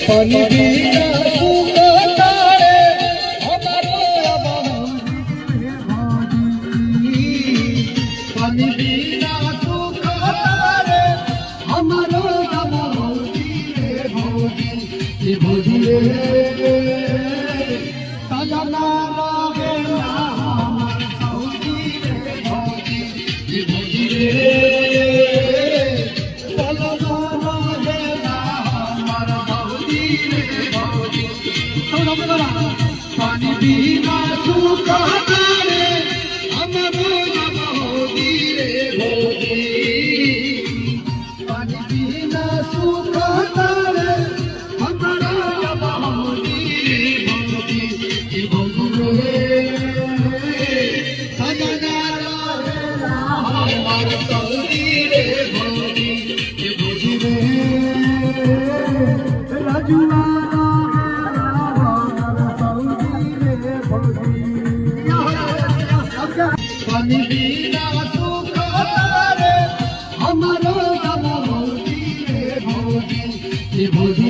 पानी बिना सुखता रे हमारो पानी बिना सुखता रे हमारो भौजी रे सजना रहे ना हमार भौजी रे पानी बिना सुखता रे हमारो भौजी रे भौजी पानी बिना सुखता रे हमारो भौजी रे भौजी रे सजना रहे हमार भौजी रे भौजी रे राजुआ पानी बिना सुखता रे हमारो भौजी रे भौजी